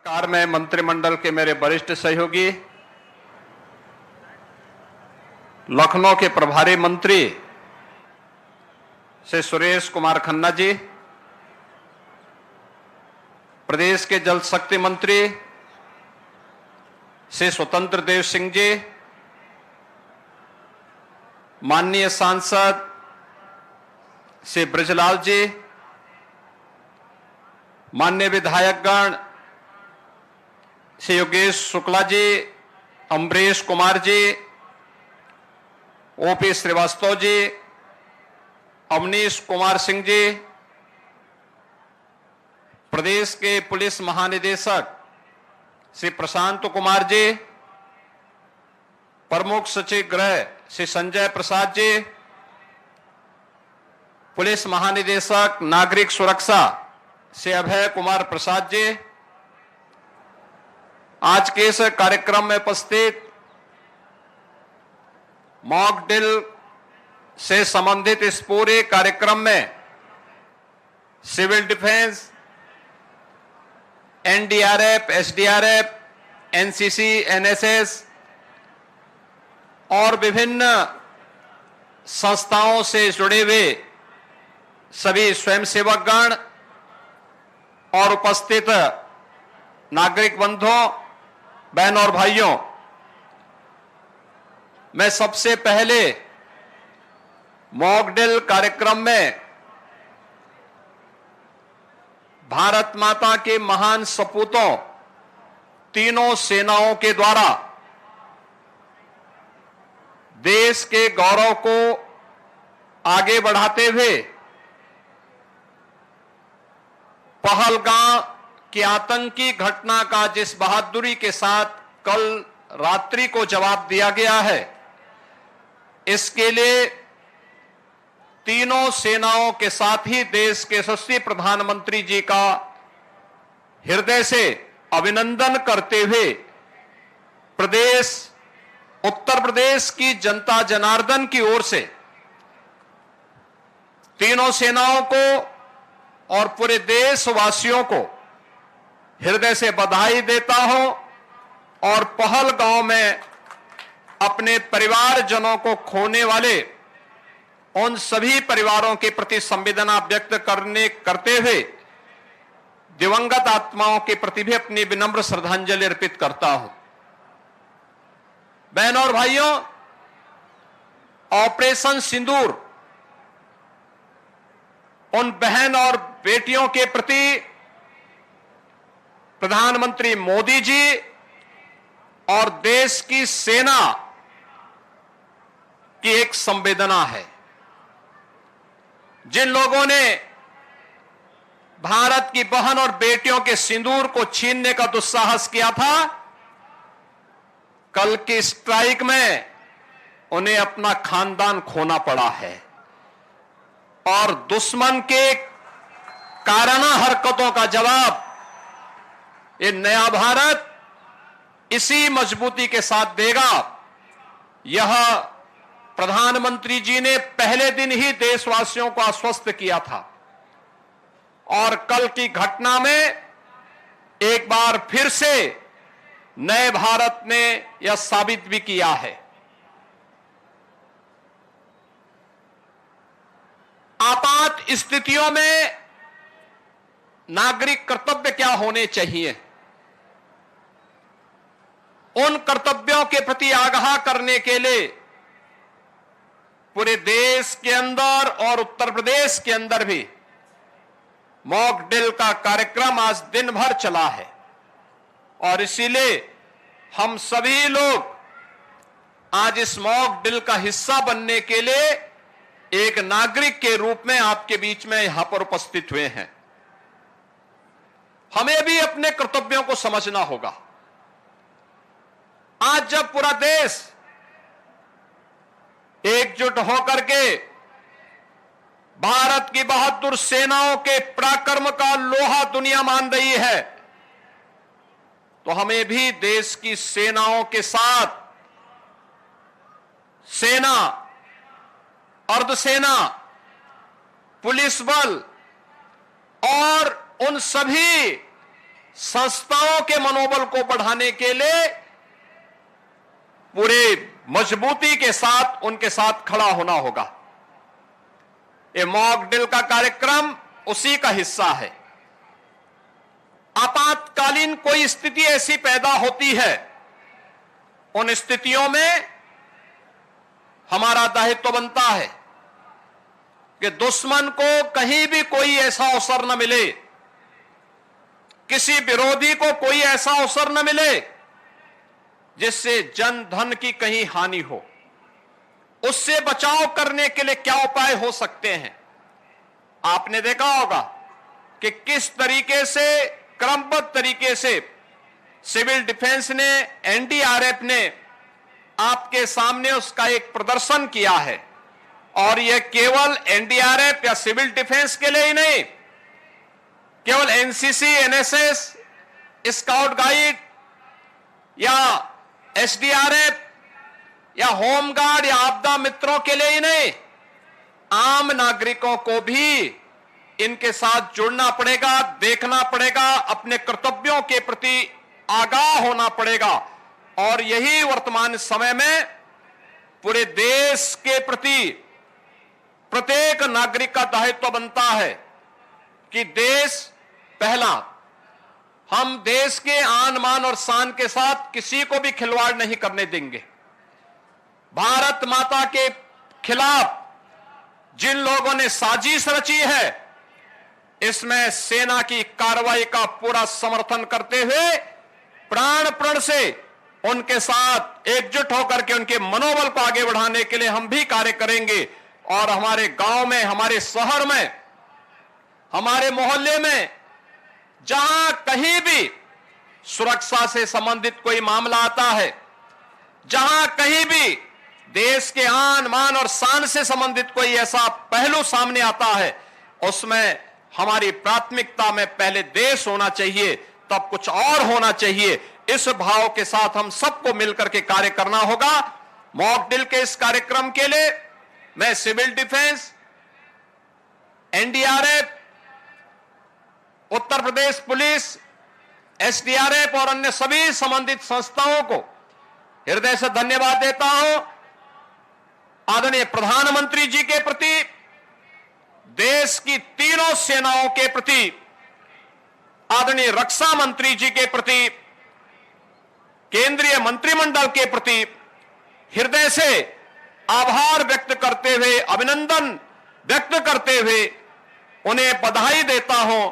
सरकार में मंत्रिमंडल के मेरे वरिष्ठ सहयोगी, लखनऊ के प्रभारी मंत्री श्री सुरेश कुमार खन्ना जी, प्रदेश के जल शक्ति मंत्री श्री स्वतंत्र देव सिंह जी, माननीय सांसद श्री ब्रजलाल जी, माननीय विधायकगण श्री योगेश शुक्ला जी, अमरीश कुमार जी, ओपी श्रीवास्तव जी, अवनीश कुमार सिंह जी, प्रदेश के पुलिस महानिदेशक श्री प्रशांत कुमार जी, प्रमुख सचिव गृह श्री संजय प्रसाद जी, पुलिस महानिदेशक नागरिक सुरक्षा श्री अभय कुमार प्रसाद जी, आज के इस कार्यक्रम में उपस्थित मॉक ड्रिल से संबंधित इस पूरे कार्यक्रम में civil defence, NDRF, SDRF, NCC, NSS और विभिन्न संस्थाओं से जुड़े हुए सभी स्वयंसेवकगण और उपस्थित नागरिक बंधुओं, बहनों और भाइयों, मैं सबसे पहले मॉक ड्रिल कार्यक्रम में भारत माता के महान सपूतों तीनों सेनाओं के द्वारा देश के गौरव को आगे बढ़ाते हुए पहलगाम की आतंकी घटना का जिस बहादुरी के साथ कल रात्रि को जवाब दिया गया है, इसके लिए तीनों सेनाओं के साथ ही देश के यशस्वी प्रधानमंत्री जी का हृदय से अभिनंदन करते हुए उत्तर प्रदेश की जनता जनार्दन की ओर से तीनों सेनाओं को और पूरे देशवासियों को हृदय से बधाई देता हूं और पहलगांव में अपने परिवारजनों को खोने वाले उन सभी परिवारों के प्रति संवेदना व्यक्त करते हुए दिवंगत आत्माओं के प्रति भी अपनी विनम्र श्रद्धांजलि अर्पित करता हूं। बहनों और भाइयों, ऑपरेशन सिंदूर उन बहन और बेटियों के प्रति प्रधानमंत्री मोदी जी और देश की सेना की एक संवेदना है। जिन लोगों ने भारत की बहन और बेटियों के सिंदूर को छीनने का दुस्साहस किया था, कल की स्ट्राइक में उन्हें अपना खानदान खोना पड़ा है और दुश्मन के काराना हरकतों का जवाब ये नया भारत इसी मजबूती के साथ देगा। यह प्रधानमंत्री जी ने पहले दिन ही देशवासियों को आश्वस्त किया था और कल की घटना में एक बार फिर से नए भारत ने यह साबित भी किया है। आपात स्थितियों में नागरिक कर्तव्य क्या होने चाहिए, उन कर्तव्यों के प्रति आगाह करने के लिए पूरे देश के अंदर और उत्तर प्रदेश के अंदर भी मॉक ड्रिल का कार्यक्रम आज दिन भर चला है और इसीलिए हम सभी लोग आज इस मॉक ड्रिल का हिस्सा बनने के लिए एक नागरिक के रूप में आपके बीच में यहां पर उपस्थित हुए हैं। हमें भी अपने कर्तव्यों को समझना होगा। आज जब पूरा देश एकजुट होकर के भारत की बहादुर सेनाओं के पराक्रम का लोहा दुनिया मान रही है, तो हमें भी देश की सेनाओं के साथ सेना, अर्धसेना, पुलिस बल और उन सभी संस्थाओं के मनोबल को बढ़ाने के लिए पूरे मजबूती के साथ उनके साथ खड़ा होना होगा। ये मॉक ड्रिल का कार्यक्रम उसी का हिस्सा है। आपातकालीन कोई स्थिति ऐसी पैदा होती है, उन स्थितियों में हमारा दायित्व बनता है कि दुश्मन को कहीं भी कोई ऐसा अवसर न मिले, किसी विरोधी को कोई ऐसा अवसर न मिले जिससे जन धन की कहीं हानि हो। उससे बचाव करने के लिए क्या उपाय हो सकते हैं? आपने देखा होगा कि किस तरीके से क्रमबद्ध तरीके से सिविल डिफेंस ने, एनडीआरएफ ने आपके सामने उसका एक प्रदर्शन किया है। और यह केवल एनडीआरएफ या सिविल डिफेंस के लिए ही नहीं, केवल एनसीसी, एनएसएस, स्काउट गाइड या एसडीआरएफ या होमगार्ड या आपदा मित्रों के लिए ही नहीं, आम नागरिकों को भी इनके साथ जुड़ना पड़ेगा, देखना पड़ेगा, अपने कर्तव्यों के प्रति आगाह होना पड़ेगा। और यही वर्तमान समय में पूरे देश के प्रति प्रत्येक नागरिक का दायित्व बनता है कि देश पहला, हम देश के आन मान और शान के साथ किसी को भी खिलवाड़ नहीं करने देंगे। भारत माता के खिलाफ जिन लोगों ने साजिश रची है, इसमें सेना की कार्रवाई का पूरा समर्थन करते हुए प्राण प्रण से उनके साथ एकजुट होकर के उनके मनोबल को आगे बढ़ाने के लिए हम भी कार्य करेंगे। और हमारे गांव में, हमारे शहर में, हमारे मोहल्ले में जहां कहीं भी सुरक्षा से संबंधित कोई मामला आता है, जहां कहीं भी देश के आन मान और शान से संबंधित कोई ऐसा पहलू सामने आता है, उसमें हमारी प्राथमिकता में पहले देश होना चाहिए, तब कुछ और होना चाहिए। इस भाव के साथ हम सबको मिलकर के कार्य करना होगा। मॉक ड्रिल के इस कार्यक्रम के लिए मैं civil defence, NDRF, Uttar Pradesh police, SDRF और अन्य सभी संबंधित संस्थाओं को हृदय से धन्यवाद देता हूं। आदरणीय प्रधानमंत्री जी के प्रति, देश की तीनों सेनाओं के प्रति, आदरणीय रक्षा मंत्री जी के प्रति, केंद्रीय मंत्रिमंडल के प्रति हृदय से आभार व्यक्त करते हुए, अभिनंदन व्यक्त करते हुए उन्हें बधाई देता हूं।